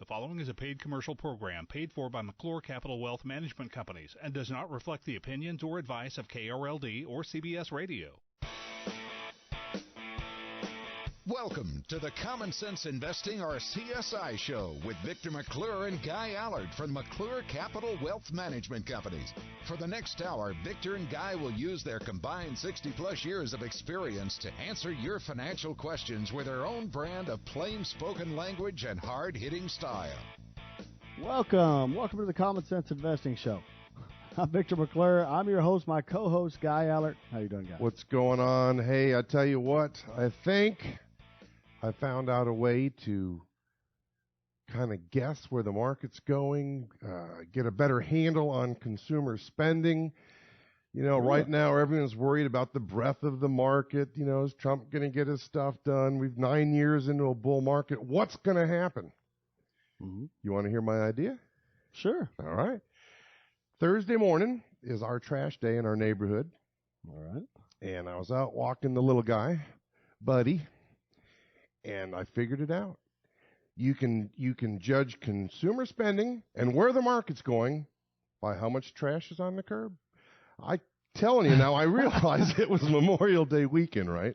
The following is a paid commercial program paid for by McClure Capital Wealth Management Companies and does not reflect the opinions or advice of KRLD or CBS Radio. Welcome to the Common Sense Investing, or CSI Show, with Victor McClure and Guy Allard from McClure Capital Wealth Management Companies. For the next hour, Victor and Guy will use their combined 60-plus years of experience to answer your financial questions with their own brand of plain-spoken language and hard-hitting style. Welcome to the Common Sense Investing Show. I'm Victor McClure. I'm your host, my co-host, Guy Allard. How you doing, Guy? What's going on? Hey, I tell you what, I think I found out a way to kind of guess where the market's going, get a better handle on consumer spending. You know, right now everyone's worried about the breadth of the market. You know, is Trump going to get his stuff done? We've 9 years into a bull market. What's going to happen? Mm-hmm. You want to hear my idea? Sure. All right. Thursday morning is our trash day in our neighborhood. All right. And I was out walking the little guy, Buddy, and I figured it out. You can judge consumer spending and where the market's going by how much trash is on the curb. I telling you now, I realized it was Memorial Day weekend, right?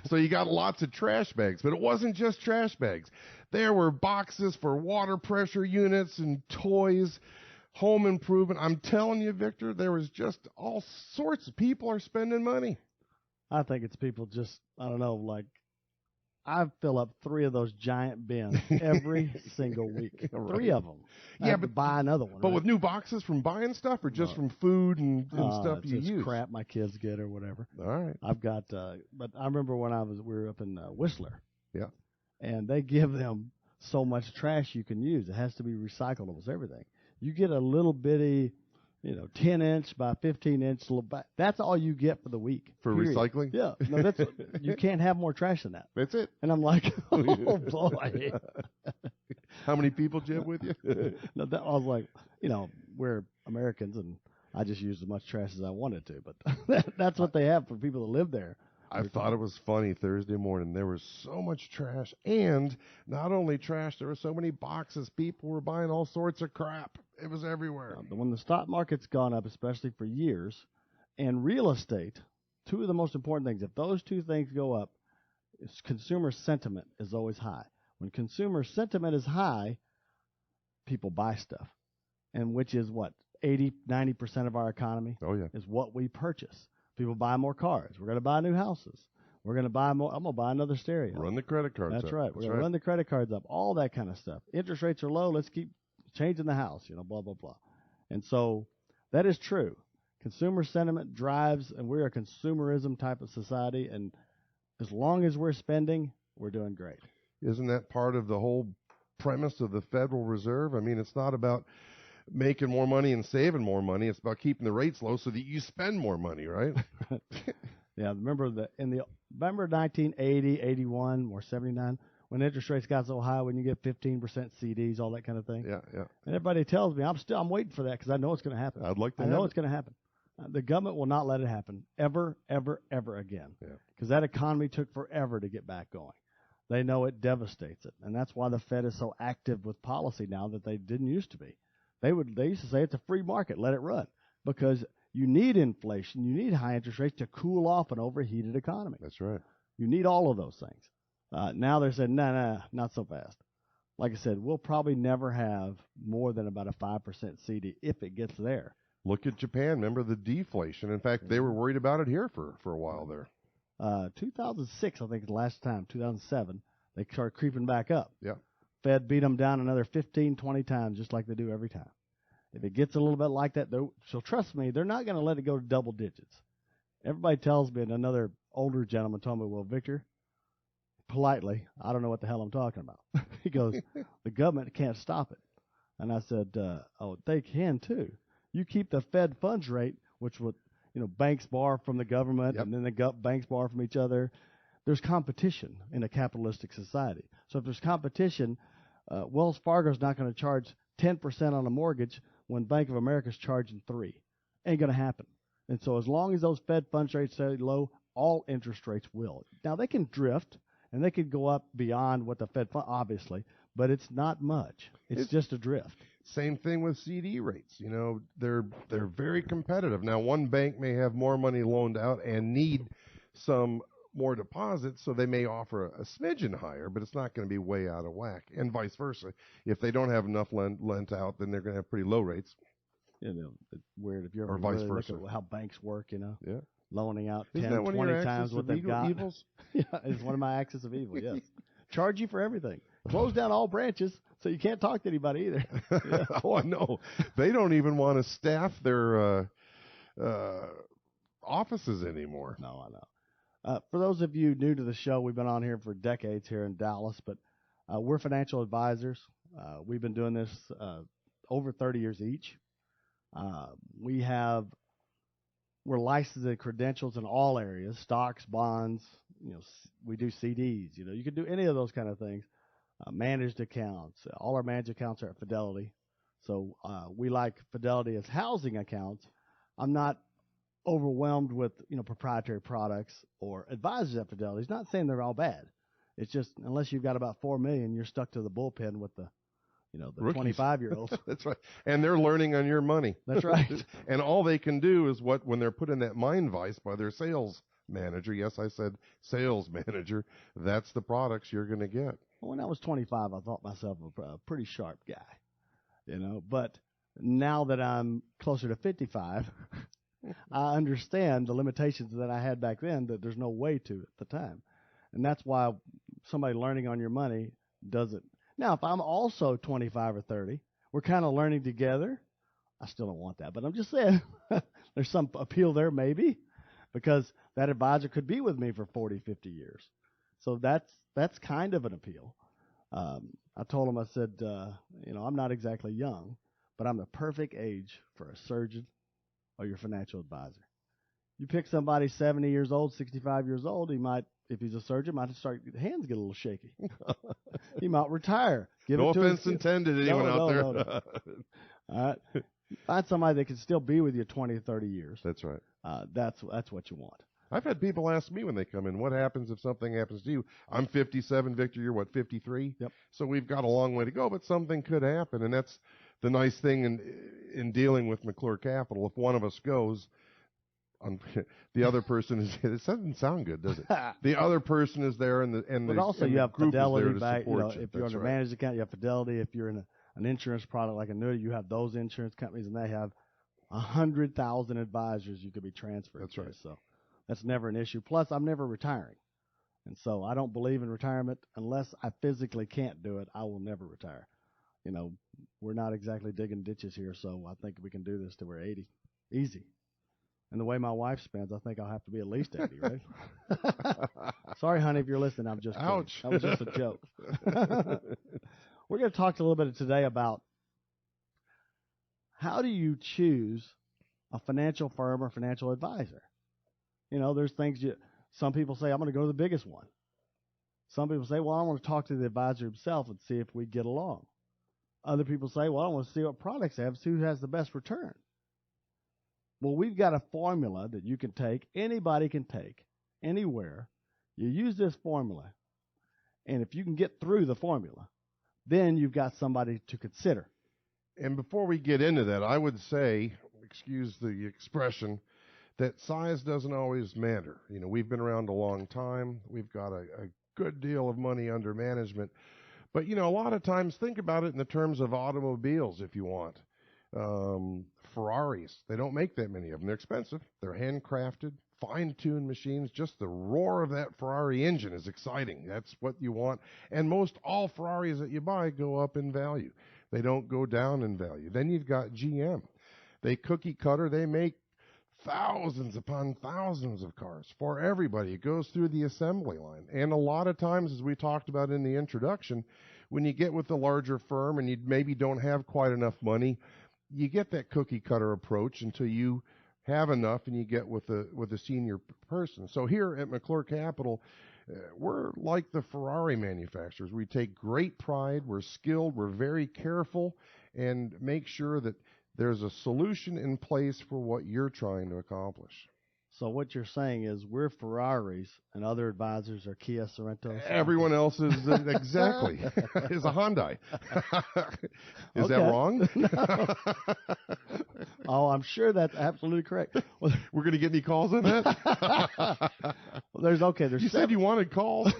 So you got lots of trash bags, but it wasn't just trash bags. There were boxes for water pressure units and toys, home improvement. I'm telling you, Victor, there was just all sorts of people are spending money. I think it's people just, I don't know, like, I fill up 3 of those giant bins every single week. Right. 3 of them. Yeah, but buy another one. But right? With new boxes from buying stuff, or just from food and stuff you use? Crap my kids get or whatever. All right. I've got, but I remember when we were up in Whistler. Yeah. And they give them so much trash you can use. It has to be recyclable, everything. You get a little bitty, 10-inch by 15-inch little bag. That's all you get for the week. For recycling? Yeah. No, you can't have more trash than that. That's it. And I'm like, oh, boy. How many people did you have with you? No, I was like, we're Americans, and I just used as much trash as I wanted to. But that's what they have for people that live there. I thought it was funny Thursday morning. There was so much trash, and not only trash, there were so many boxes. People were buying all sorts of crap. It was everywhere. When the stock market's gone up, especially for years, and real estate, 2 of the most important things, if those 2 things go up, consumer sentiment is always high. When consumer sentiment is high, people buy stuff, and which is what, 80, 90% of our economy is what we purchase. People buy more cars. We're going to buy new houses. We're going to buy more. I'm going to buy another stereo. Run the credit cards up. That's right. We're going to run the credit cards up. All that kind of stuff. Interest rates are low. Let's keep changing the house, blah, blah, blah. And so that is true. Consumer sentiment drives, and we're a consumerism type of society. And as long as we're spending, we're doing great. Isn't that part of the whole premise of the Federal Reserve? I mean, it's not about making more money and saving more money. It's about keeping the rates low so that you spend more money, right? Yeah, remember 1980, 81, or 79, when interest rates got so high, when you get 15% CDs, all that kind of thing. Yeah. And everybody tells me I'm waiting for that because I know it's going to happen. I'd like to. I know it's going to happen. The government will not let it happen ever, ever, ever again. Yeah. Because that economy took forever to get back going. They know it devastates it, and that's why the Fed is so active with policy now that they didn't used to be. They used to say it's a free market, let it run, because you need inflation, you need high interest rates to cool off an overheated economy. That's right. You need all of those things. Now they're saying, no, not so fast. Like I said, we'll probably never have more than about a 5% CD if it gets there. Look at Japan. Remember the deflation. In fact, they were worried about it here for a while there. 2006, I think, is the last time. 2007, they started creeping back up. Yeah. Fed beat them down another 15, 20 times, just like they do every time. If it gets a little bit like that, so trust me, they're not going to let it go to double digits. Everybody tells me, and another older gentleman told me, well, Victor, politely, I don't know what the hell I'm talking about. He goes, the government can't stop it. And I said, they can too. You keep the Fed funds rate, which would, banks borrow from the government, and then the banks borrow from each other. There's competition in a capitalistic society. So if there's competition, Wells Fargo's not going to charge 10% on a mortgage when Bank of America's charging 3%. Ain't going to happen. And so as long as those Fed funds rates stay low, all interest rates will. Now, they can drift, and they could go up beyond what the Fed fund, obviously, but it's not much. It's just a drift. Same thing with CD rates. You know, they're very competitive. Now, one bank may have more money loaned out and need some more deposits, so they may offer a smidgen higher, but it's not going to be way out of whack, and vice versa. If they don't have enough lent out, then they're going to have pretty low rates. You know, it's weird if you ever Or vice really versa. look at how banks work, you know. Yeah. Loaning out Isn't 10, that one of 20 your times axis what of they've got. evils? Yeah, it's one of my axis of evil, yes. Charge you for everything. Close down all branches so you can't talk to anybody either. Yeah. Oh, I know. They don't even want to staff their offices anymore. No, I know. For those of you new to the show, we've been on here for decades here in Dallas, but we're financial advisors. We've been doing this over 30 years each. We're licensed and credentials in all areas, stocks, bonds, you know, we do CDs, you know, you can do any of those kind of things. Managed accounts. All our managed accounts are at Fidelity. So we like Fidelity as housing accounts. I'm not overwhelmed with, you know, proprietary products or advisors at Fidelity. It's not saying they're all bad. It's just unless you've got about $4 million, you're stuck to the bullpen with the, you know, the Rookies. 25-year-olds. That's right. And they're learning on your money. That's right. And all they can do is when they're put in that mind vice by their sales manager. Yes, I said sales manager. That's the products you're going to get. When I was 25, I thought myself a pretty sharp guy, you know. But now that I'm closer to 55, I understand the limitations that I had back then that there's no way to at the time. And that's why somebody learning on your money doesn't. Now, if I'm also 25 or 30, we're kind of learning together. I still don't want that, but I'm just saying there's some appeal there maybe because that advisor could be with me for 40, 50 years. So that's kind of an appeal. I told him, I said, you know, I'm not exactly young, but I'm the perfect age for a surgeon or your financial advisor. You pick somebody 70 years old, 65 years old, he might, if he's a surgeon, might start hands get a little shaky. He might retire. No offense intended, anyone out there. No. All right. Find somebody that can still be with you 20 or 30 years. That's right. That's what you want. I've had people ask me when they come in, what happens if something happens to you? I'm 57, Victor, you're what, 53? Yep. So we've got a long way to go, but something could happen. And that's the nice thing in dealing with McClure Capital. If one of us goes, the other person is, it doesn't sound good, does it? The other person is there But also you have group Fidelity is there to back, you support know, you. if you're That's under right. managed account, you have Fidelity. If you're in an insurance product like annuity, you have those insurance companies and they have 100,000 advisors you could be transferred That's to. right. So that's never an issue. Plus, I'm never retiring. And so I don't believe in retirement unless I physically can't do it. I will never retire. You know, we're not exactly digging ditches here, so I think we can do this till we're 80. Easy. And the way my wife spends, I think I'll have to be at least 80, right? Sorry, honey, if you're listening. I'm just kidding. Ouch. That was just a joke. We're going to talk a little bit today about how do you choose a financial firm or financial advisor? You know, there's things some people say, I'm going to go to the biggest one. Some people say, well, I want to talk to the advisor himself and see if we get along. Other people say, well, I want to see what products they have, see who has the best return. Well, we've got a formula that you can take, anybody can take, anywhere. You use this formula, and if you can get through the formula, then you've got somebody to consider. And before we get into that, I would say, excuse the expression, that size doesn't always matter. You know, we've been around a long time. We've got a good deal of money under management. But, you know, a lot of times think about it in the terms of automobiles if you want. Ferraris, they don't make that many of them. They're expensive. They're handcrafted, fine-tuned machines. Just the roar of that Ferrari engine is exciting. That's what you want. And most all Ferraris that you buy go up in value. They don't go down in value. Then you've got GM. They cookie cutter. They make thousands upon thousands of cars for everybody. It goes through the assembly line. And a lot of times, as we talked about in the introduction, when you get with a larger firm and you maybe don't have quite enough money, you get that cookie cutter approach until you have enough and you get with a senior person. So here at McClure Capital, we're like the Ferrari manufacturers. We take great pride. We're skilled. We're very careful and make sure that there's a solution in place for what you're trying to accomplish. So what you're saying is we're Ferraris and other advisors are Kia Sorrentos? Everyone else is exactly is a Hyundai. Is that Okay. wrong? Oh, I'm sure that's absolutely correct. Well, We're going to get any calls on that? there's You said you wanted calls.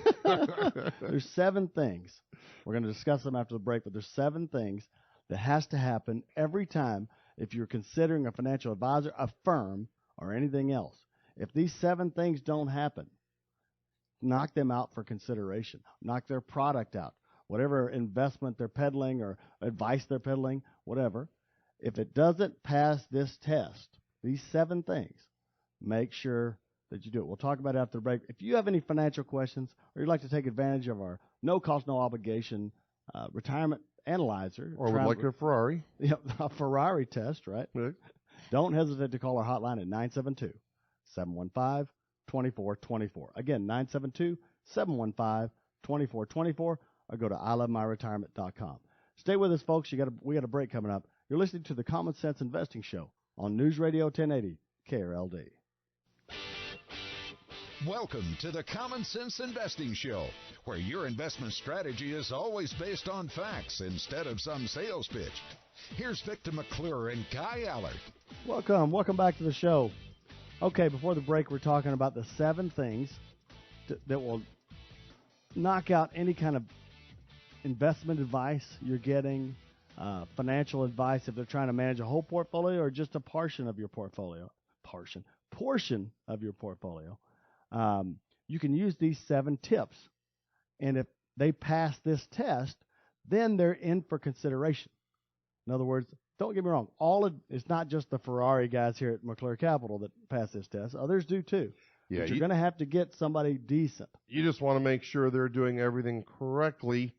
there's 7 things. We're going to discuss them after the break, but there's 7 things that has to happen every time if you're considering a financial advisor, a firm, or anything else. If these 7 things don't happen, knock them out for consideration. Knock their product out. Whatever investment they're peddling or advice they're peddling, whatever. If it doesn't pass this test, these 7 things, make sure that you do it. We'll talk about it after the break. If you have any financial questions or you'd like to take advantage of our no-cost, no-obligation retirement analyzer. Or would like a Ferrari. Yep, a Ferrari test, right? Right. Don't hesitate to call our hotline at 972-715-2424. Again, 972-715-2424, or go to ilovemyretirement.com. Stay with us, folks. We got a break coming up. You're listening to the Common Sense Investing Show on News Radio 1080 KRLD. Welcome to the Common Sense Investing Show, where your investment strategy is always based on facts instead of some sales pitch. Here's Victor McClure and Guy Allard. Welcome back to the show. Okay, before the break, we're talking about the 7 things that will knock out any kind of investment advice you're getting, financial advice if they're trying to manage a whole portfolio or just a portion of your portfolio. Portion of your portfolio. You can use these 7 tips, and if they pass this test, then they're in for consideration. In other words, don't get me wrong, it's not just the Ferrari guys here at McClure Capital that pass this test. Others do too. Yeah, but you're going to have to get somebody decent. You just want to make sure they're doing everything correctly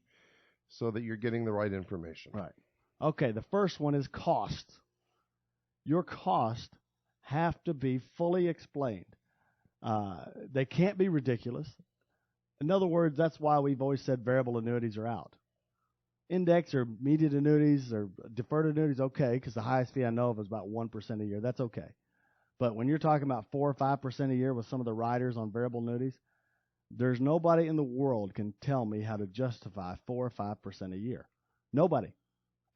so that you're getting the right information. Right. Okay, the first one is costs. Your costs have to be fully explained. They can't be ridiculous. In other words, that's why we've always said variable annuities are out. Index or immediate annuities or deferred annuities, okay, because the highest fee I know of is about 1% a year. That's okay. But when you're talking about 4 or 5% a year with some of the riders on variable annuities, there's nobody in the world can tell me how to justify 4 or 5% a year. Nobody.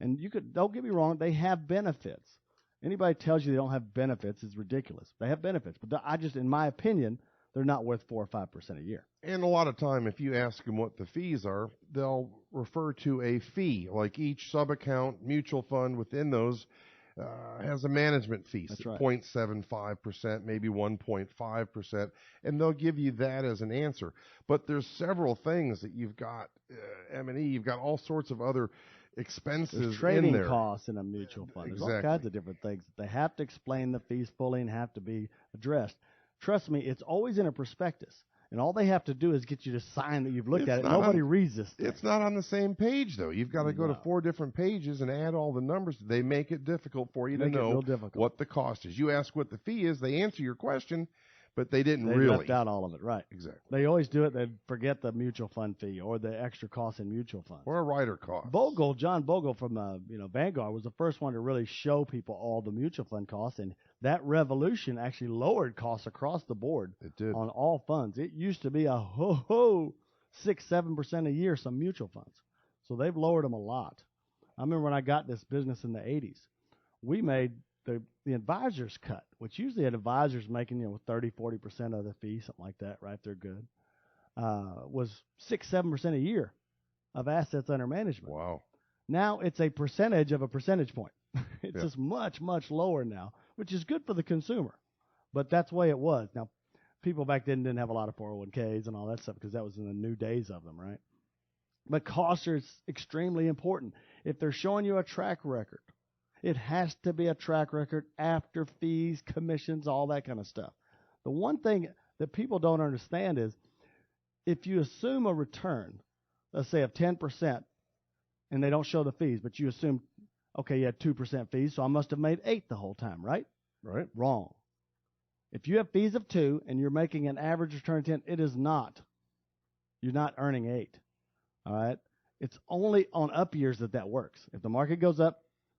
And don't get me wrong, they have benefits. Anybody tells you they don't have benefits is ridiculous. They have benefits, but in my opinion, they're not worth 4 or 5% a year. And a lot of time, if you ask them what the fees are, they'll refer to a fee. Like each sub-account mutual fund within those has a management fee. That's right. 0.75%, maybe 1.5%, and they'll give you that as an answer. But there's several things that you've got, M&E, you've got all sorts of other expenses There's trading in there. costs in a mutual fund. There's Exactly. all kinds of different things. They have to explain the fees fully and have to be addressed. Trust me, it's always in a prospectus. And all they have to do is get you to sign that you've looked at it. Nobody reads this thing. It's not on the same page, though. You've got to go to 4 different pages and add all the numbers. They make it difficult for you to know what the cost is. You ask what the fee is, they answer your question, but they didn't They really. left out all of it, right. Exactly. They always do it. They forget the mutual fund fee or the extra cost in mutual funds. Or a rider cost. John Bogle from Vanguard was the first one to really show people all the mutual fund costs, and that revolution actually lowered costs across the board. It did. On all funds. It used to be a 6-7% a year, some mutual funds. So they've lowered them a lot. I remember when I got this business in the 80s, we made the advisors cut, which usually an advisor's making 30-40% of the fee, something like that, right? They're good. Was 6-7% a year of assets under management. Wow. Now it's a percentage of a percentage point. It's just much, much lower now, which is good for the consumer. But that's the way it was. Now, people back then didn't have a lot of 401ks and all that stuff because that was in the new days of them, right? But costs are extremely important. If they're showing you a track record, it has to be a track record after fees, commissions, all that kind of stuff. The one thing that people don't understand is if you assume a return, let's say of 10%, and they don't show the fees, but you assume, okay, you had 2% fees, so I must have made 8 the whole time, right? Right. Wrong. If you have fees of 2 and you're making an average return of 10, it is not. You're not earning 8. All right? It's only on up years that works. If the market goes up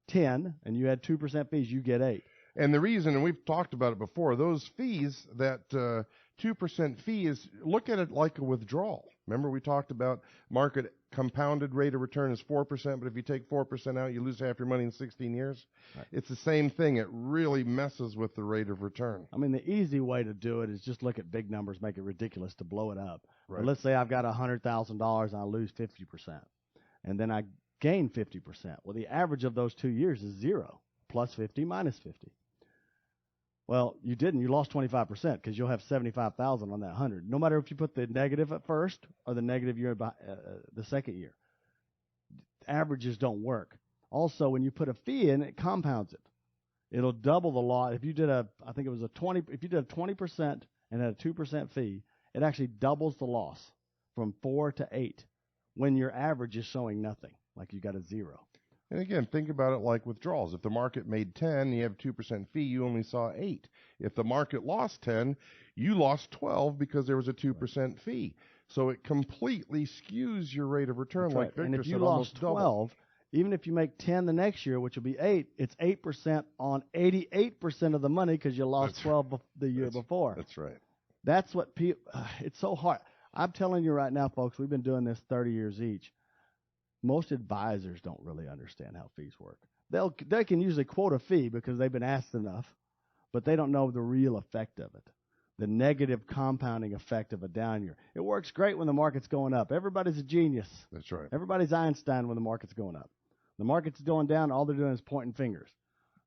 10 and you had 2% fees, you get 8. And the reason, and we've talked about it before, those fees, that 2% fee is, look at it like a withdrawal. Remember we talked about market compounded rate of return is 4%, but if you take 4% out, you lose half your money in 16 years. Right. It's the same thing. It really messes with the rate of return. I mean, the easy way to do it is just look at big numbers, make it ridiculous to blow it up. Right. But let's say I've got $100,000 and I lose 50%, and then I gain 50%. Well, the average of those 2 years is 0, plus 50, minus 50. Well, you didn't. You lost 25% because you'll have 75,000 on that 100. No matter if you put the negative at first or the negative year the second year, averages don't work. Also, when you put a fee in, it compounds it. It'll double the loss. If you did I think it was if you did a 20% and had a 2% fee, it actually doubles the loss from 4 to 8 when your average is showing nothing, like you got a 0. And again, think about it like withdrawals. If the market made 10 and you have 2% fee, you only saw 8. If the market lost 10, you lost 12 because there was a 2% fee. So it completely skews your rate of return. That's like right. Victor And if you said, lost almost 12, double. even if you make 10 the next year, which will be 8, it's 8% on 88% of the money because you lost 12 the year before. That's right. That's what people. It's so hard. I'm telling you right now, folks. We've been doing this 30 years each. Most advisors don't really understand how fees work. They can usually quote a fee because they've been asked enough, but they don't know the real effect of it, the negative compounding effect of a down year. It works great when the market's going up. Everybody's a genius. That's right. Everybody's Einstein when the market's going up. The market's going down, all they're doing is pointing fingers.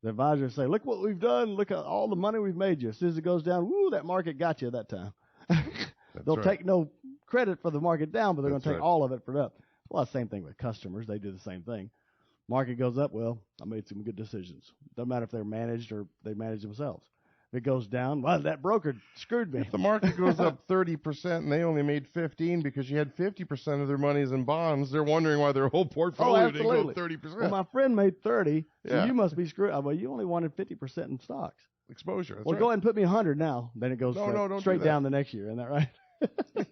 The advisors say, look what we've done. Look at all the money we've made you. As soon as it goes down, woo, that market got you that time. They'll take no credit for the market down, but they're going to take all of it for it up. Well, same thing with customers. They do the same thing. Market goes up, well, I made some good decisions. Doesn't matter if they're managed or they manage themselves. If it goes down, well, that broker screwed me. If the market goes up 30% and they only made 15 because you had 50% of their monies in bonds, they're wondering why their whole portfolio didn't go up 30%. Well, my friend made 30, so Yeah. you must be screwed. Well, you only wanted 50% in stocks. Exposure. That's Well, right. go ahead and put me 100 now. Then it goes don't straight do that. down the next year. Isn't that right?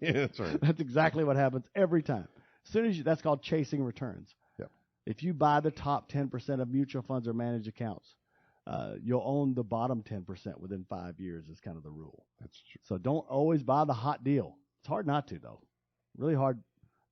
Yeah, that's right. That's exactly what happens every time. As soon as that's called chasing returns. Yep. If you buy the top 10% of mutual funds or managed accounts, you'll own the bottom 10% within 5 years is kind of the rule. That's true. So don't always buy the hot deal. It's hard not to, though. Really hard,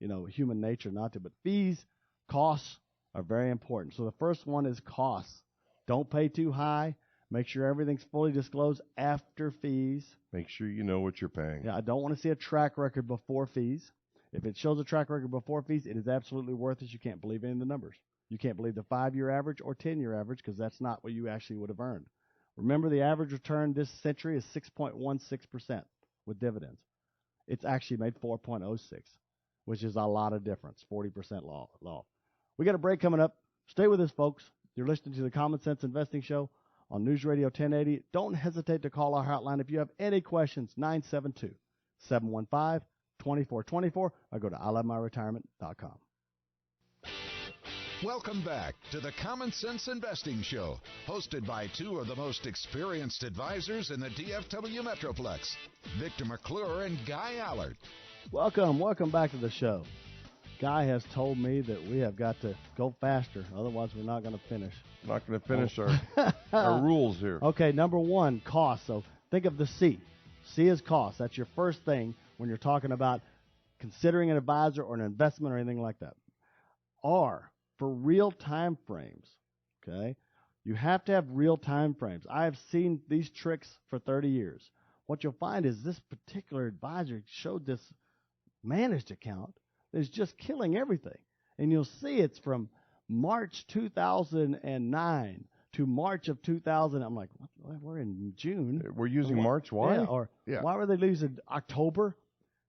human nature not to. But fees, costs are very important. So the first one is costs. Don't pay too high. Make sure everything's fully disclosed after fees. Make sure you know what you're paying. Yeah, I don't want to see a track record before fees. If it shows a track record before fees, it is absolutely worthless. You can't believe any of the numbers. You can't believe the 5-year average or 10-year average because that's not what you actually would have earned. Remember, the average return this century is 6.16% with dividends. It's actually made 4.06, which is a lot of difference, 40% law. We got a break coming up. Stay with us, folks. You're listening to the Common Sense Investing Show on News Radio 1080. Don't hesitate to call our hotline if you have any questions, 972-715-2424, or go to ilovemyretirement.com. Welcome back to the Common Sense Investing Show, hosted by two of the most experienced advisors in the DFW Metroplex, Victor McClure and Guy Allard. Welcome back to the show. Guy has told me that we have got to go faster, otherwise we're not going to finish. Not going to finish our rules here. Okay, number one, cost. So think of the C. C is cost. That's your first thing when you're talking about considering an advisor or an investment or anything like that. R, for real time frames. Okay, you have to have real time frames. I have seen these tricks for 30 years. What you'll find is this particular advisor showed this managed account that is just killing everything. And you'll see it's from March 2009 to March of 2000. I'm like, what? We're in June. We're using March. Why? Yeah, why were they losing October?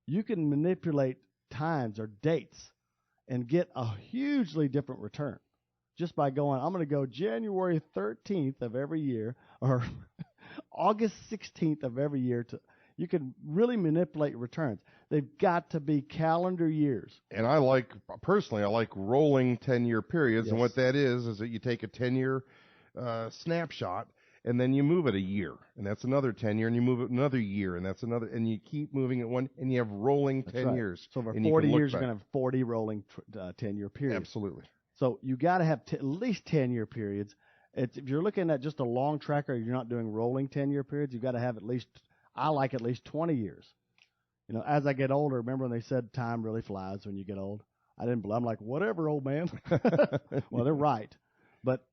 You can manipulate times or dates and get a hugely different return just by going, I'm going to go January 13th of every year or August 16th of every year. You can really manipulate returns. They've got to be calendar years. And I like rolling 10-year periods. Yes. And what that is that you take a 10-year snapshot and then you move it a year. And that's another 10-year. And you move it another year. And that's another. And you keep moving it one. And you have rolling 10 years. So over and 40 you years, you're going to have 40 rolling 10-year periods. Absolutely. So you got to have at least 10-year periods. If you're looking at just a long tracker, you're not doing rolling 10-year periods. You've got to have I like at least 20 years. As I get older, remember when they said time really flies when you get old? I'm like, whatever, old man. Well, they're right. But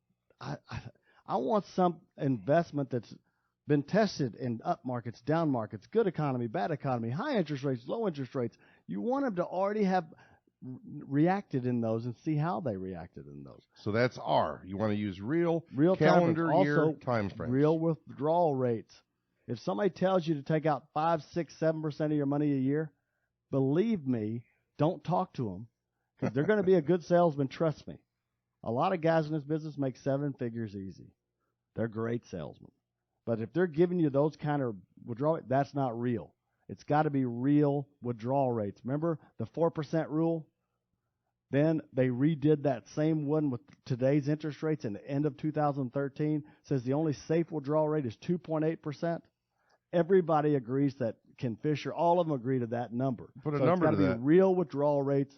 I want some investment that's been tested in up markets, down markets, good economy, bad economy, high interest rates, low interest rates. You want them to already have reacted in those and see how they reacted in those. So that's R. You want to use real calendar year time frames. Real withdrawal rates. If somebody tells you to take out 5, 6, 7% of your money a year, believe me, don't talk to them because they're going to be a good salesman. Trust me. A lot of guys in this business make 7 figures easy. They're great salesmen. But if they're giving you those kind of withdrawal, that's not real. It's got to be real withdrawal rates. Remember the 4% rule? Then they redid that same one with today's interest rates in the end of 2013. Says the only safe withdrawal rate is 2.8%. Everybody agrees that Ken Fisher, all of them agree to that number. Put a number to that. It's got to be real withdrawal rates,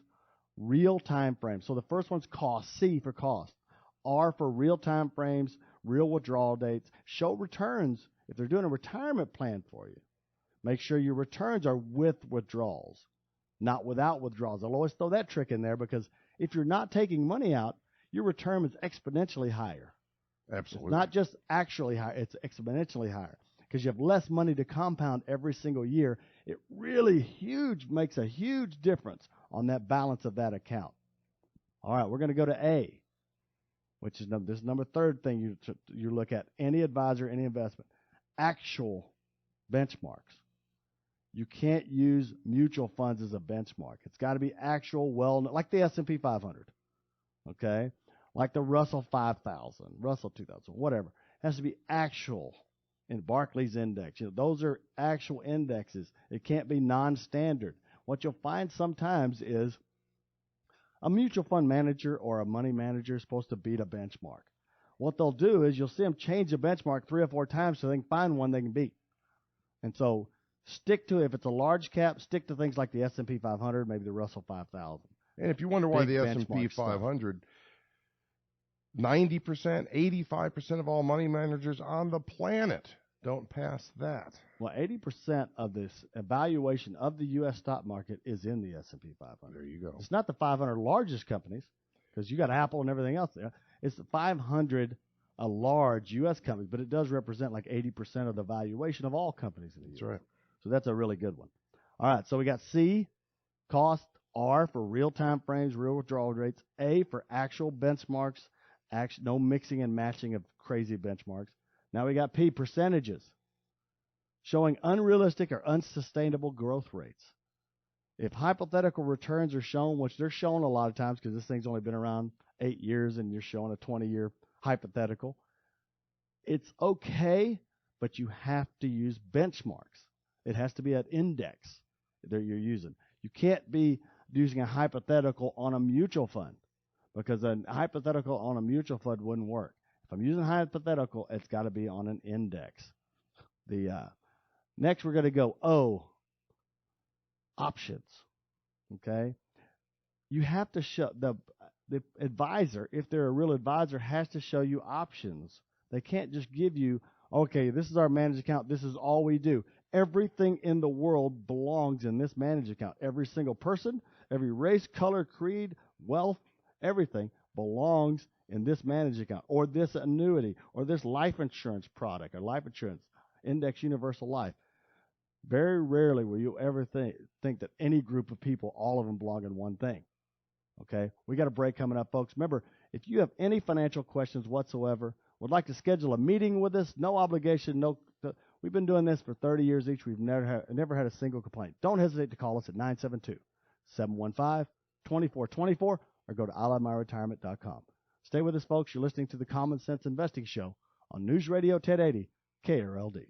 real time frames. So the first one's cost, C for cost. R for real time frames, real withdrawal dates. Show returns if they're doing a retirement plan for you. Make sure your returns are with withdrawals, not without withdrawals. I'll always throw that trick in there because if you're not taking money out, your return is exponentially higher. Absolutely. It's not just actually higher, it's exponentially higher because you have less money to compound every single year. It really makes a huge difference on that balance of that account. All right, we're going to go to A, which is this number third thing you look at. Any advisor, any investment. Actual benchmarks. You can't use mutual funds as a benchmark. It's got to be actual, like the S&P 500, okay? Like the Russell 5000, Russell 2000, whatever. It has to be actual in Barclays Index. Those are actual indexes. It can't be non-standard. What you'll find sometimes is a mutual fund manager or a money manager is supposed to beat a benchmark. What they'll do is you'll see them change the benchmark 3 or 4 times so they can find one they can beat. And so stick to it. If it's a large cap, stick to things like the S&P 500, maybe the Russell 5000. And if you wonder why the S&P 500, 90%, 85% of all money managers on the planet don't pass that. Well, 80% of this evaluation of the U.S. stock market is in the S&P 500. There you go. It's not the 500 largest companies because you got Apple and everything else there. It's the 500 large U.S. companies, but it does represent like 80% of the valuation of all companies in the U.S. That's right. So that's a really good one. All right, so we got C, cost, R for real time frames, real withdrawal rates, A for actual benchmarks, no mixing and matching of crazy benchmarks. Now we got P, percentages, showing unrealistic or unsustainable growth rates. If hypothetical returns are shown, which they're shown a lot of times because this thing's only been around 8 years and you're showing a 20-year hypothetical, it's okay, but you have to use benchmarks. It has to be an index that you're using. You can't be using a hypothetical on a mutual fund because a hypothetical on a mutual fund wouldn't work. If I'm using a hypothetical, it's got to be on an index. Next, we're going to go O, options. Okay? You have to show the advisor, if they're a real advisor, has to show you options. They can't just give you, okay, this is our managed account. This is all we do. Everything in the world belongs in this managed account. Every single person, every race, color, creed, wealth, everything belongs in this managed account or this annuity or this life insurance product or life insurance, index universal life. Very rarely will you ever think that any group of people, all of them belong in one thing. Okay? We got a break coming up, folks. Remember, if you have any financial questions whatsoever, would like to schedule a meeting with us, no obligation, we've been doing this for 30 years each. We've never had a single complaint. Don't hesitate to call us at 972-715-2424 or go to ILiveMyRetirement.com. Stay with us, folks. You're listening to the Common Sense Investing Show on News Radio 1080 KRLD.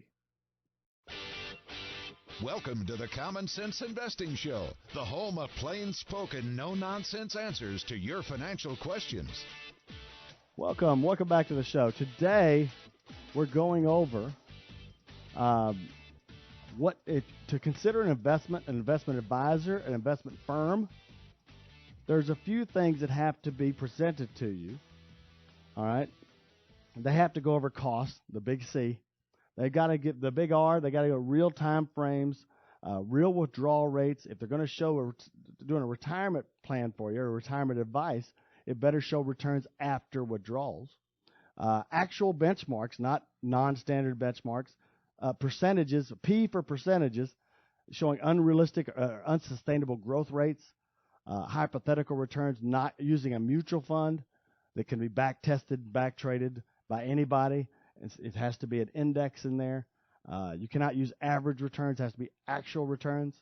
Welcome to the Common Sense Investing Show, the home of plain-spoken, no-nonsense answers to your financial questions. Welcome back to the show. Today, we're going over to consider an investment advisor, an investment firm. There's a few things that have to be presented to you. All right. They have to go over cost, the big C. They got to get the big R. They got to go real time frames, real withdrawal rates. If they're going to show doing a retirement plan for you or retirement advice, it better show returns after withdrawals. Actual benchmarks, not non-standard benchmarks. Percentages, P for percentages, showing unrealistic, unsustainable growth rates. Hypothetical returns, not using a mutual fund that can be back-tested, back-traded by anybody. It has to be an index in there. You cannot use average returns. It has to be actual returns.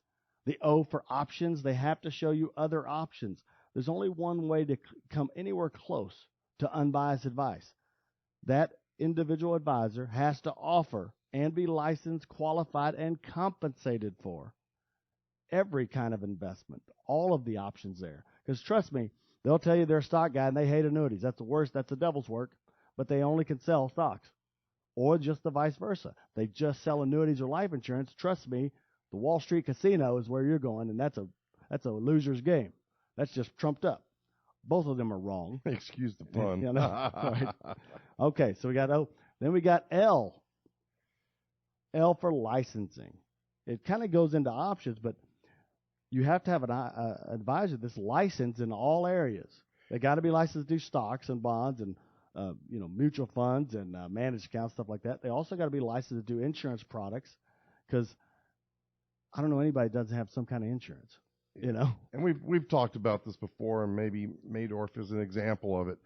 The O for options, they have to show you other options. There's only one way to come anywhere close to unbiased advice. That individual advisor has to offer and be licensed, qualified, and compensated for every kind of investment, all of the options there. Because trust me, they'll tell you they're a stock guy and they hate annuities. That's the worst. That's the devil's work. But they only can sell stocks, or just the vice versa. They just sell annuities or life insurance. Trust me, the Wall Street casino is where you're going, and that's a loser's game. That's just trumped up. Both of them are wrong. Excuse the pun. You know, right. Okay, so we got O. Then we got L. L for licensing. It kind of goes into options, but you have to have an advisor that's licensed in all areas. They got to be licensed to do stocks and bonds and mutual funds and managed accounts, stuff like that. They also got to be licensed to do insurance products, because I don't know anybody that doesn't have some kind of insurance. You know, and we've talked about this before, and maybe Maydorf is an example of it.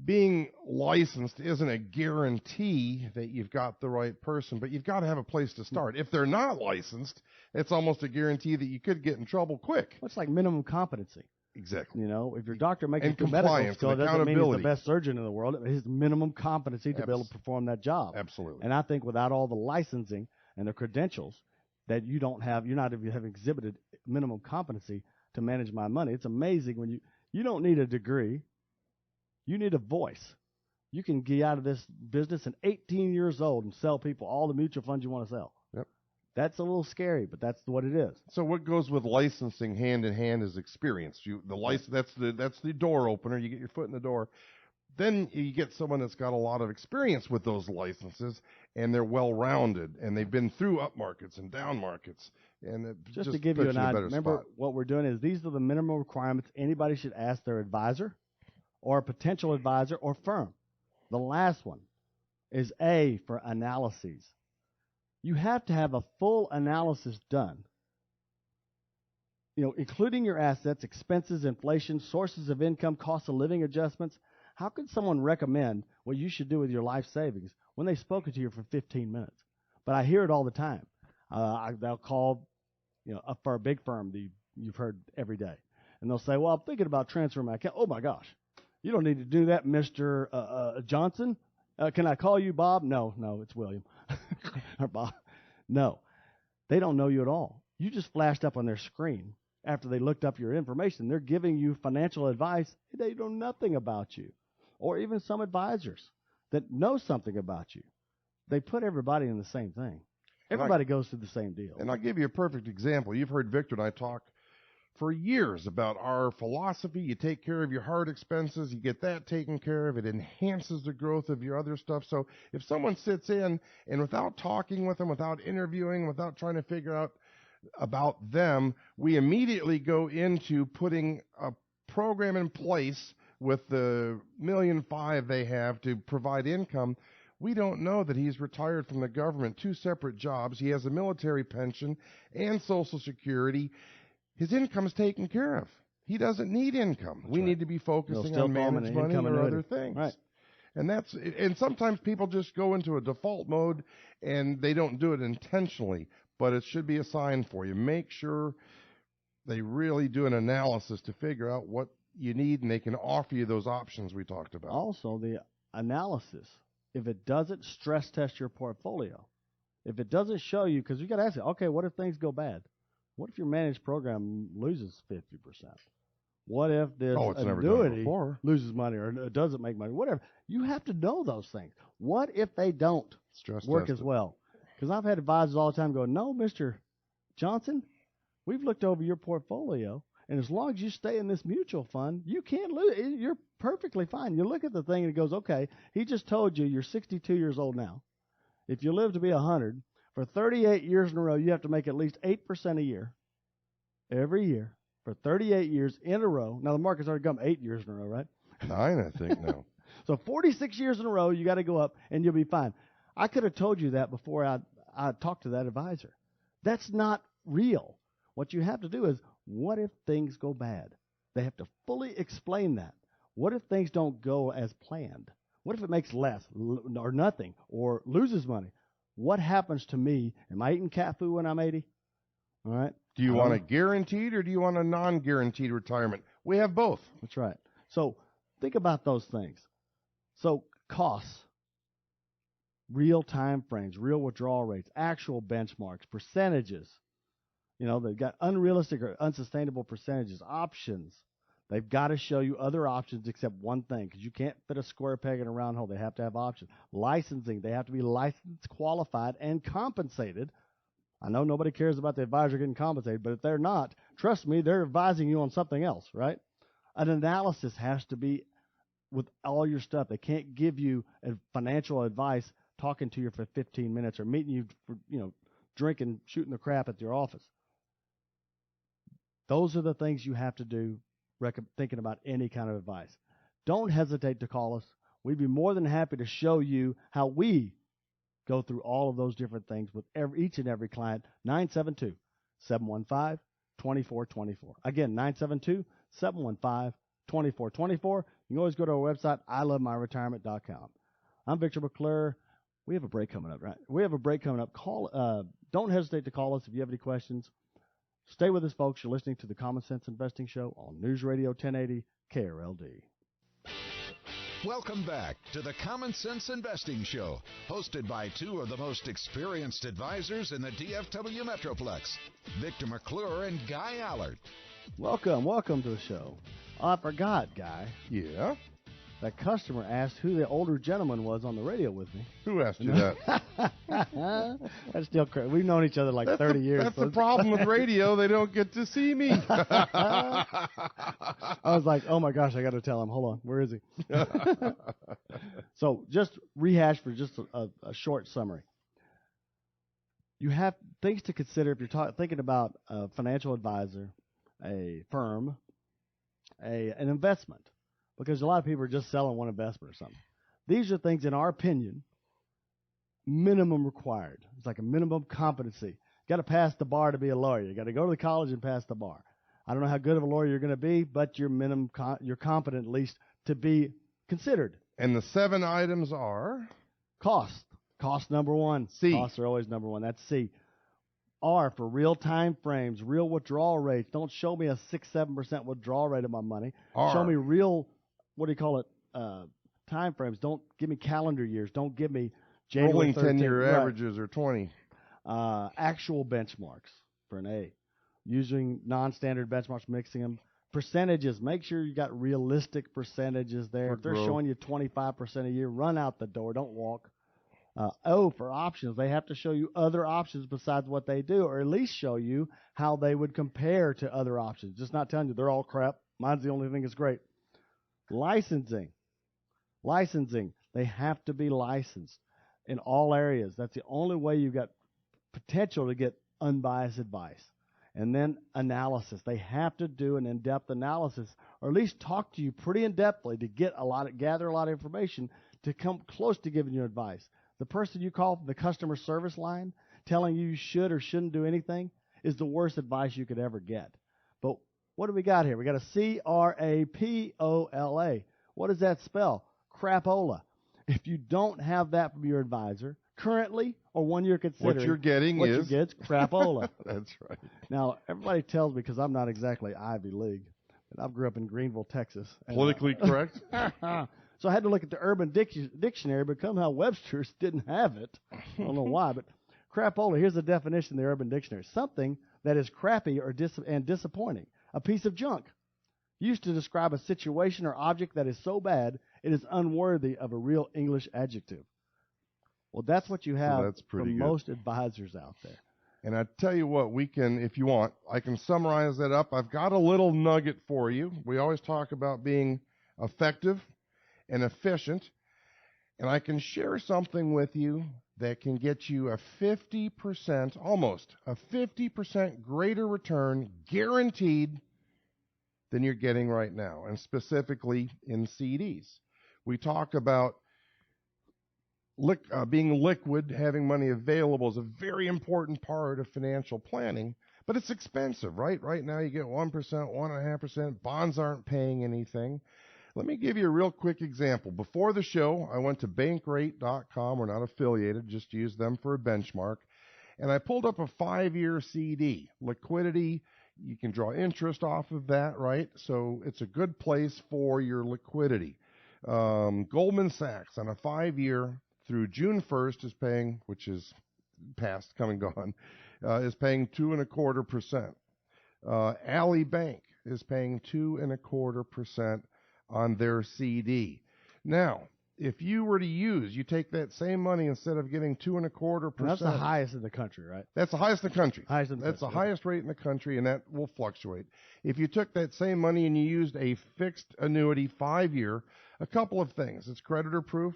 Being licensed isn't a guarantee that you've got the right person, but you've got to have a place to start. If they're not licensed, it's almost a guarantee that you could get in trouble quick. It's like minimum competency. Exactly. You know, if your doctor makes and it through medical school, it doesn't mean he's the accountability. best surgeon in the world. It's his minimum competency to be able to perform that job. Absolutely. And I think without all the licensing and the credentials that you don't have, you have exhibited minimum competency to manage my money. It's amazing when you don't need a degree. You need a voice. You can get out of this business at 18 years old and sell people all the mutual funds you want to sell. Yep. That's a little scary, but that's what it is. So what goes with licensing hand in hand is experience. That's the door opener. You get your foot in the door. Then you get someone that's got a lot of experience with those licenses, and they're well-rounded, and they've been through up markets and down markets. And it just to give you an idea, remember what we're doing is these are the minimum requirements anybody should ask their advisor or a potential advisor or firm. The last one is A for analyses. You have to have a full analysis done, including your assets, expenses, inflation, sources of income, cost of living adjustments. How can someone recommend what you should do with your life savings when they've spoken to you for 15 minutes? But I hear it all the time. They'll call, for a big firm that you've heard every day, and they'll say, "Well, I'm thinking about transferring my account." Oh my gosh, you don't need to do that, Mr. Johnson. Can I call you Bob? No, it's William or Bob. No, they don't know you at all. You just flashed up on their screen after they looked up your information. They're giving you financial advice. They know nothing about you. Or even some advisors that know something about you. They put everybody in the same thing. Everybody goes through the same deal. And I'll give you a perfect example. You've heard Victor and I talk for years about our philosophy. You take care of your hard expenses, you get that taken care of. It enhances the growth of your other stuff. So if someone sits in and without talking with them, without interviewing, without trying to figure out about them, we immediately go into putting a program in place with the $1.5 million they have to provide income. We don't know that he's retired from the government, 2 separate jobs. He has a military pension and Social Security. His income's taken care of. He doesn't need income. That's we right. need to be focusing on managed money or other things. Right. And sometimes people just go into a default mode and they don't do it intentionally, but it should be a sign for you. Make sure they really do an analysis to figure out what you need, and they can offer you those options we talked about. Also, the analysis, if it doesn't stress test your portfolio, if it doesn't show you, because you got to ask it, okay, what if things go bad? What if your managed program loses 50%? What if this annuity loses money or doesn't make money? Whatever. You have to know those things. What if they don't work as well? Because I've had advisors all the time go, "No, Mr. Johnson, we've looked over your portfolio, And as long as you stay in this mutual fund, you can't lose. You're perfectly fine. You look at the thing and it goes, okay, he just told you you're 62 years old now. If you live to be 100, for 38 years in a row, you have to make at least 8% a year, every year, for 38 years in a row. Now, the market's already come 8 years in a row, right? 9, I think, now. So 46 years in a row, you got to go up, and you'll be fine. I could have told you that before I talked to that advisor. That's not real. What you have to do is, what if things go bad? They have to fully explain that. What if things don't go as planned? What if it makes less or nothing or loses money? What happens to me? Am I eating cat food when I'm 80? All right. Do you want a guaranteed or do you want a non-guaranteed retirement? We have both. That's right. So think about those things. So costs, real time frames, real withdrawal rates, actual benchmarks, percentages. You know, they've got unrealistic or unsustainable percentages, options. They've got to show you other options except one thing, because you can't fit a square peg in a round hole. They have to have options. Licensing, they have to be licensed, qualified, and compensated. I know nobody cares about the advisor getting compensated, but if they're not, trust me, they're advising you on something else, right? An analysis has to be with all your stuff. They can't give you financial advice talking to you for 15 minutes or meeting you for, drinking, shooting the crap at your office. Those are the things you have to do thinking about any kind of advice. Don't hesitate to call us. We'd be more than happy to show you how we go through all of those different things with each and every client. 972-715-2424. Again, 972-715-2424. You can always go to our website, ilovemyretirement.com. I'm Victor McClure. We have a break coming up, right? We have a break coming up. Don't hesitate to call us if you have any questions. Stay with us, folks. You're listening to the Common Sense Investing Show on News Radio 1080 KRLD. Welcome back to the Common Sense Investing Show, hosted by two of the most experienced advisors in the DFW Metroplex, Victor McClure and Guy Allard. Welcome to the show. Oh, I forgot, Guy. Yeah? That customer asked who the older gentleman was on the radio with me. Who asked you that? That's still crazy. We've known each other like 30 years. That's the problem with radio. They don't get to see me. I was like, oh, my gosh, I got to tell him. Hold on. Where is he? So just rehash for just a short summary. You have things to consider if you're thinking about a financial advisor, a firm, an investment. Because a lot of people are just selling one investment or something. These are things, in our opinion, minimum required. It's like a minimum competency. You got to pass the bar to be a lawyer. You got to go to the college and pass the bar. I don't know how good of a lawyer you're going to be, but you're you're competent at least to be considered. And the 7 items are? Cost. Cost number 1. C. Costs are always number 1. That's C. R for real time frames, real withdrawal rates. Don't show me a 6-7% withdrawal rate of my money. R. Show me real, time frames. Don't give me calendar years. Don't give me January rolling 10-year averages or 20. Actual benchmarks for an A. Using non-standard benchmarks, mixing them. Percentages. Make sure you got realistic percentages there. If they're showing you 25% a year, run out the door. Don't walk. O for options. They have to show you other options besides what they do, or at least show you how they would compare to other options. Just not telling you they're all crap. Mine's the only thing that's great. Licensing. They have to be licensed in all areas. That's the only way you've got potential to get unbiased advice. And then analysis. They have to do an in-depth analysis, or at least talk to you pretty in-depthly to gather a lot of information to come close to giving you advice. The person you call from the customer service line telling you should or shouldn't do anything is the worst advice you could ever get. But what do we got here? We got a CRAPOLA. What does that spell? Crapola. If you don't have that from your advisor currently or one you're considering, what you're getting is crapola. That's right. Now, everybody tells me, because I'm not exactly Ivy League, and I grew up in Greenville, Texas. Politically correct? So I had to look at the Urban Dictionary, but somehow Webster's didn't have it. I don't know why, but crapola, here's the definition in the Urban Dictionary. Something that is crappy and disappointing. A piece of junk. Used to describe a situation or object that is so bad it is unworthy of a real English adjective. Well, that's what you have from most advisors out there. And I tell you what, we can, if you want, I can summarize that up. I've got a little nugget for you. We always talk about being effective and efficient. And I can share something with you that can get you a 50%, almost a 50% greater return guaranteed than you're getting right now, and specifically in CDs. We talk about being liquid, having money available is a very important part of financial planning, but it's expensive, right? Right now you get 1%, 1.5%. Bonds aren't paying anything. Let me give you a real quick example. Before the show, I went to bankrate.com. We're not affiliated, just use them for a benchmark. And I pulled up a 5-year CD. Liquidity, you can draw interest off of that, right? So it's a good place for your liquidity. Goldman Sachs on a 5-year through June 1st is paying, which is past, come and gone, is paying 2.25%. Ally Bank is paying 2.25% on their CD. Now, if you were to you take that same money instead of getting 2.25%. And that's the highest in the country, right? That's the highest in the country. That's the highest rate in the country, and that will fluctuate. If you took that same money and you used a fixed annuity 5-year, a couple of things. It's creditor proof.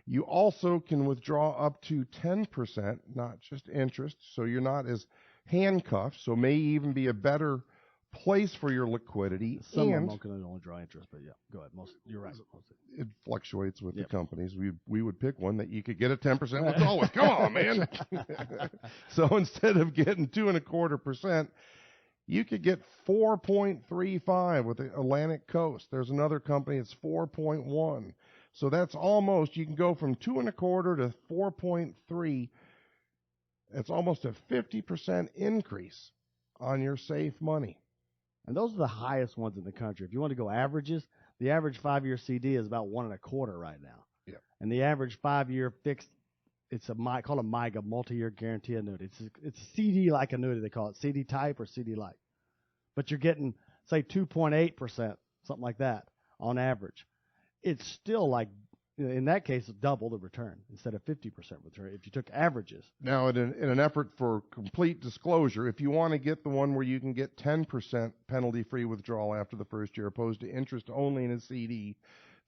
You also can withdraw up to 10%, not just interest, so you're not as handcuffed, so may even be a better place for your liquidity. Some of them can only draw interest, but yeah, go ahead. You're right. It fluctuates with the companies. We would pick one that you could get a 10% withdrawal with. Come on, man. So instead of getting 2.25%, you could get 4.35 with the Atlantic Coast. There's another company that's 4.1. So that's almost, you can go from 2.25 to 4.3. It's almost a 50% increase on your safe money. And those are the highest ones in the country. If you want to go averages, the average 5-year CD is about 1.25 right now. Yeah. And the average 5-year fixed, it's called a MYGA, multi-year guarantee annuity. It's a CD-like annuity, they call it, CD type or CD-like. But you're getting, say, 2.8%, something like that, on average. It's still like, in that case, double the return instead of 50% return if you took averages. Now, in an effort for complete disclosure, if you want to get the one where you can get 10% penalty-free withdrawal after the first year, opposed to interest only in a CD,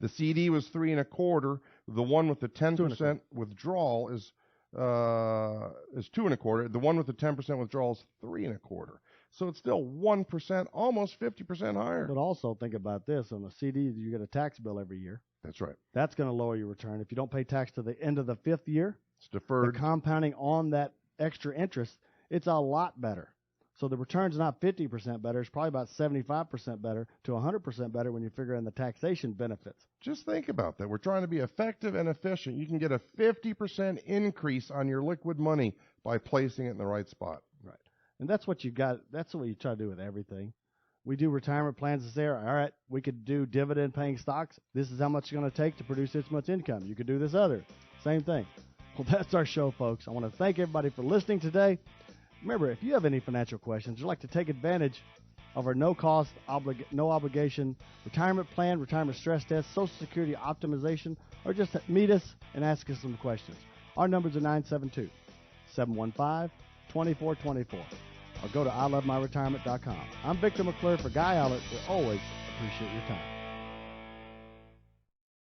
the CD was 3.25. The one with the 10% withdrawal is 2.25. The one with the 10% withdrawal is 3.25. So it's still 1%, almost 50% higher. But also think about this: on the CD, you get a tax bill every year. That's right. That's going to lower your return. If you don't pay tax to the end of the 5th year, it's deferred. The compounding on that extra interest, it's a lot better. So the return's not 50% better. It's probably about 75% better to 100% better when you figure in the taxation benefits. Just think about that. We're trying to be effective and efficient. You can get a 50% increase on your liquid money by placing it in the right spot. Right. And that's what you got. That's what you try to do with everything. We do retirement plans to say, all right, we could do dividend-paying stocks. This is how much it's going to take to produce this much income. You could do this other. Same thing. Well, that's our show, folks. I want to thank everybody for listening today. Remember, if you have any financial questions, you'd like to take advantage of our no-cost, no obligation retirement plan, retirement stress test, Social Security optimization, or just meet us and ask us some questions. Our numbers are 972-715-2424. Or go to ilovemyretirement.com. I'm Victor McClure for Guy Allert. We always appreciate your time.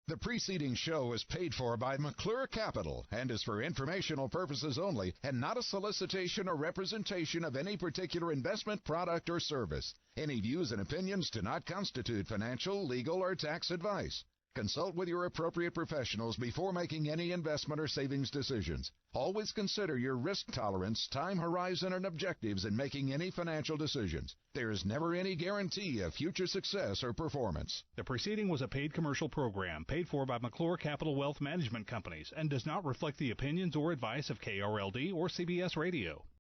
The preceding show is paid for by McClure Capital and is for informational purposes only and not a solicitation or representation of any particular investment, product, or service. Any views and opinions do not constitute financial, legal, or tax advice. Consult with your appropriate professionals before making any investment or savings decisions. Always consider your risk tolerance, time horizon, and objectives in making any financial decisions. There is never any guarantee of future success or performance. The preceding was a paid commercial program paid for by McClure Capital Wealth Management Companies and does not reflect the opinions or advice of KRLD or CBS Radio.